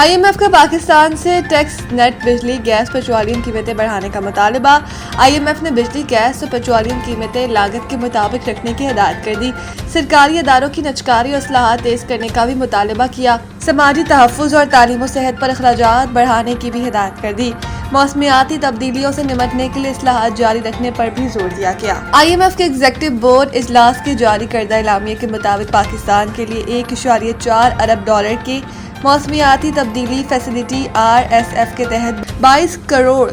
IMF का पाकिस्तान से tax net बिजली गैस पेट्रोलियम कीमतें बढ़ाने का मुतालबा। IMF ने बिजली गैस और पेट्रोलियम कीमतें लागत के मुताबिक रखने की हिदायत कर दी। सरकारी इदारों की निजकारी और इस्लाहात तेज करने का भी मुतालबा किया। समाजी तहफ़्फ़ुज़ और तालीम और सेहत पर अखराजात बढ़ाने की भी हिदायत कर दी। मौसमियाती तब्दीलियों से निपटने के लिए इस्लाहात जारी रखने पर भी जोर दिया गया। IMF के एग्जीक्यूटिव बोर्ड इजलास के जारी करदा एलामिया के मुताबिक पाकिस्तान के लिए $1.4 अरब के मौसमियाती तब्दीली फैसिलिटी RSF के तहत $22 करोड़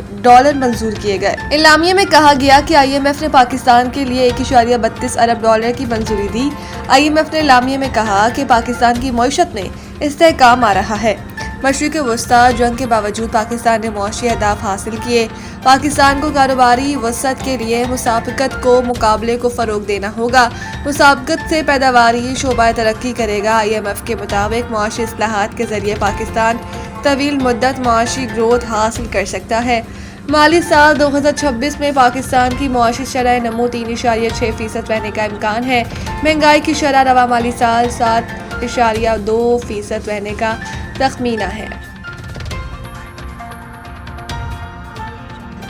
मंजूर किए गए। एलामिया में कहा गया कि IMF ने पाकिस्तान के लिए $1.32 अरब की मंजूरी दी। IMF ने एलामिया में कहा कि पाकिस्तान की मईशत में इस्तेहकाम आ रहा है। मशरिक़ वस्ता जंग के बावजूद पाकिस्तान ने मुआशी अहदाफ हासिल किए। पाकिस्तान को कारोबारी वसअत के लिए मुसाफकत को मुकाबले को फ़रोग देना होगा। मुसाफकत से पैदावारी शोबा तरक्की करेगा। IMF के मुताबिक मुआशी इस्लाहात के जरिए पाकिस्तान तवील मुद्दत मुआशी ग्रोथ हासिल कर सकता है। माली साल 2026 में पाकिस्तान की मुआशी शरह नमो 3.6% रहने का इम्कान है। महंगाई की शरह रवा माली साल 7.2% रहने का तखमीना है।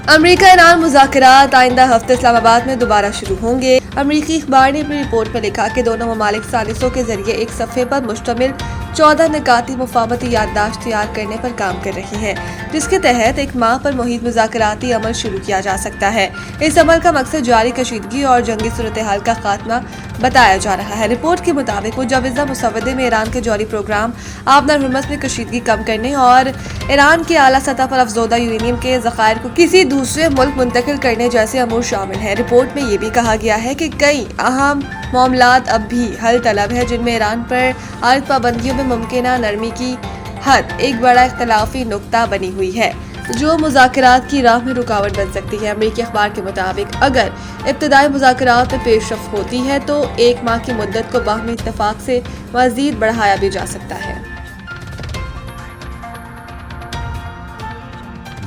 अमेरिका ईरान मुज़ाकरात आइंदा हफ्ते इस्लामाबाद में दोबारा शुरू होंगे। अमेरिकी अखबार ने अपनी रिपोर्ट में लिखा कि दोनों ममालिक सालिसों के जरिए एक सफ़े पर मुश्तमिल 14 निकाती मुफाहमती याददाश्त तैयार करने पर काम कर रही हैं, जिसके तहत एक माह पर मुहित मुज़ाकराती अमल शुरू किया जा सकता है। इस अमल का मकसद जारी कशीदगी और जंगी सूरत हाल का खात्मा बताया जा रहा है। रिपोर्ट के मुताबिक मुजवज़ा मुसवदे में ईरान के जौहरी प्रोग्राम आबनार हुर्मस में कशीदगी कम करने और ईरान के आला सतह पर अफजोदा यूरेनियम के ज़खायर को किसी दूसरे मुल्क मुंतकिल करने जैसे अमूर शामिल हैं। रिपोर्ट में ये भी कहा गया है कि कई अहम मामलात अब भी हल तलब है, जिनमें ईरान पर आयद पाबंदियों में मुमकिना नरमी की हद एक बड़ा इख्तलाफी नुक्ता बनी हुई है, जो मुज़ाकरात की राह में रुकावट बन सकती है। अमेरिकी अखबार के मुताबिक अगर इब्तदाई मुज़ाकरात में पेशरफ होती है तो एक माह की मुद्दत को बाहमी इत्तफाक से मज़ीद बढ़ाया भी जा सकता है।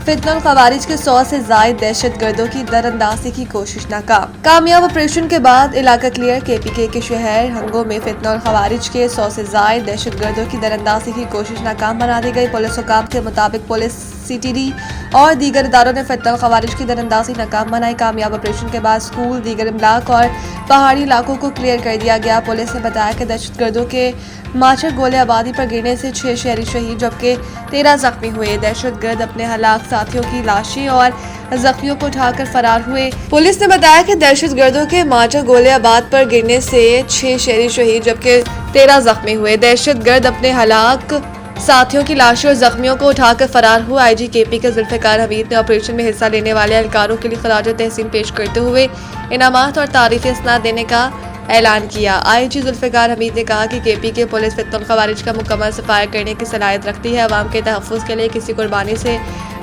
फितनुल खवारिज के 100 से जायद दहशत गर्दों की दरअंदाजी की कोशिश नाकाम। कामयाब ऑपरेशन के बाद इलाका क्लियर। KPK के शहर हंगो में फितनुल खवारिज के 100 से जायद दहशत गर्दों की दरअंदाजी की कोशिश नाकाम बना दी गई। पुलिस हुकाम के मुताबिक पुलिस CTD और दीगर इदारों ने फितनुल खवारिज की दरअंदाजी नाकाम बनाई। कामयाब ऑपरेशन के बाद स्कूल, दीगर इमलाक और पहाड़ी इलाकों को क्लियर कर दिया गया। पुलिस ने बताया कि दहशत गर्दों के माचर गोले आबादी पर गिरने से 6 शहरी शहीद जबकि 13 जख्मी हुए। दहशत गर्द अपने हलाक साथियों की लाशें और जख्मियों को उठाकर फरार हुए। पुलिस ने बताया कि दहशत गर्दों के माचर गोले आबाद पर गिरने से 6 शहरी शहीद जबकि 13 जख्मी हुए। दहशत गर्द अपने हलाक साथियों की लाशों और जख्मियों को उठाकर फरार हुआ। IG KP के जुल्फ़िकार हमीद ने ऑपरेशन में हिस्सा लेने वाले एहलकारों के लिए खराज तहसीन पेश करते हुए इनामात और तारीफ़ी इसनाद देने का ऐलान किया। IG जुल्फ़िकार हमीद ने कहा कि KPK पुलिस फितनुल खवारिज का मुकम्मल सफाया करने की सलाहियत रखती है। अवाम के तहफ़्फ़ुज़ के लिए किसी कुर्बानी से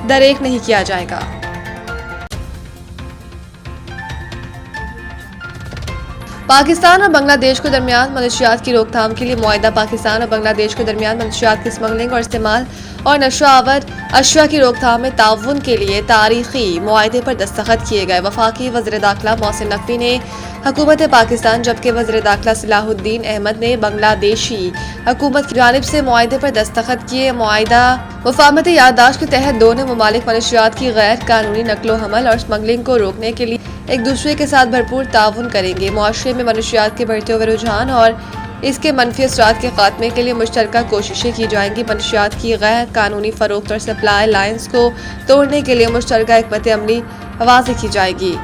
दरेक नहीं किया जाएगा। पाकिस्तान और बांग्लादेश के दरमियान मनशियात की रोकथाम के लिए मुआहिदा। पाकिस्तान और बांग्लादेश के दरमियान मनशियात की स्मगलिंग और इस्तेमाल और नशोआवर अशया की रोकथाम में ताउन के लिए तारीखी मुआहिदे पर दस्तखत किए गए। वफाकी वज़ीर दाखिला मोहसिन नकवी ने हुकूमत पाकिस्तान जबकि वज़ीर दाखिला सलाहुद्दीन अहमद ने बांग्लादेशी हुकूमत की जानिब से मुआहिदे पर दस्तखत किए। मुआहिदा मुफाहमती याददाश्त के तहत दोनों ममालिक मनशियात की गैर कानूनी नकलो हमल और स्मगलिंग को रोकने के लिए एक दूसरे के साथ भरपूर ताउन करेंगे। मुआशरे में मनशियात के बढ़ते हुए रुझान और इसके मनफी असरात के खात्मे के लिए मुश्तरका कोशिशें की जाएंगी। मनशियात की गैर कानूनी फरोख्त और सप्लाई लाइन्स को तोड़ने के लिए मुश्तरका हिकमत अमली वाज़ेह की जाएगी।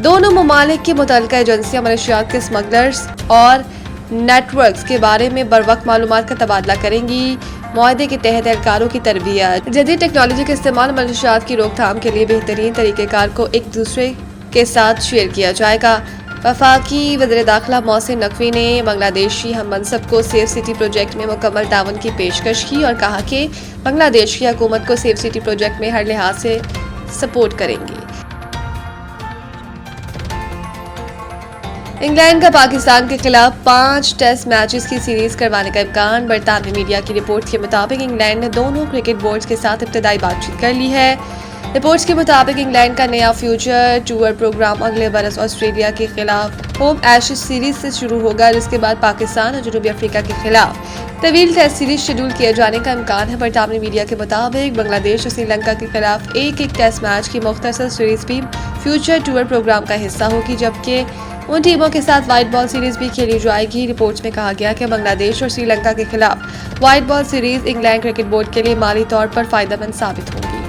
दोनों ममालिक की मुतल्लिका एजेंसियां मनशियात के स्मगलर्स और नेटवर्क्स के बारे में बर वक्त मालूमात का तबादला करेंगी। मुआहदे के तहत एहलकारों की तरबियत, जदीद टेक्नोलॉजी के इस्तेमाल, मनशियात की रोकथाम के लिए बेहतरीन तरीक़ेकार को एक दूसरे के साथ शेयर किया जाएगा। वफाकी वज़ीर दाखिला मोहसिन नकवी ने बांग्लादेशी हम मनसब को सेफ सिटी प्रोजेक्ट में मुकम्मल ताउन की पेशकश की और कहा कि बांग्लादेश की हुकूमत को सेफ सिटी प्रोजेक्ट में हर लिहाज से सपोर्ट करेंगी। इंग्लैंड का पाकिस्तान के खिलाफ 5 टेस्ट मैचेस की सीरीज करवाने का इम्कान। बरतानवी मीडिया की रिपोर्ट के मुताबिक इंग्लैंड ने दोनों क्रिकेट बोर्ड्स के साथ इब्तदाई बातचीत कर ली है। रिपोर्ट्स के मुताबिक इंग्लैंड का नया फ्यूचर टूर प्रोग्राम अगले बरस ऑस्ट्रेलिया के खिलाफ होम एशेज सीरीज से शुरू होगा, जिसके बाद पाकिस्तान और जनूबी अफ्रीका के खिलाफ तवील टेस्ट सीरीज शेड्यूल किए जाने का इम्कान है। बरतानवी मीडिया के मुताबिक बांग्लादेश और श्रीलंका के खिलाफ एक टेस्ट मैच की मुख्तसर सीरीज भी फ्यूचर टूर प्रोग्राम का हिस्सा होगी, जबकि उन टीमों के साथ व्हाइट बॉल सीरीज भी खेली जाएगी। रिपोर्ट्स में कहा गया कि बांग्लादेश और श्रीलंका के खिलाफ white ball series England cricket board के लिए माली तौर पर फायदेमंद साबित होगी।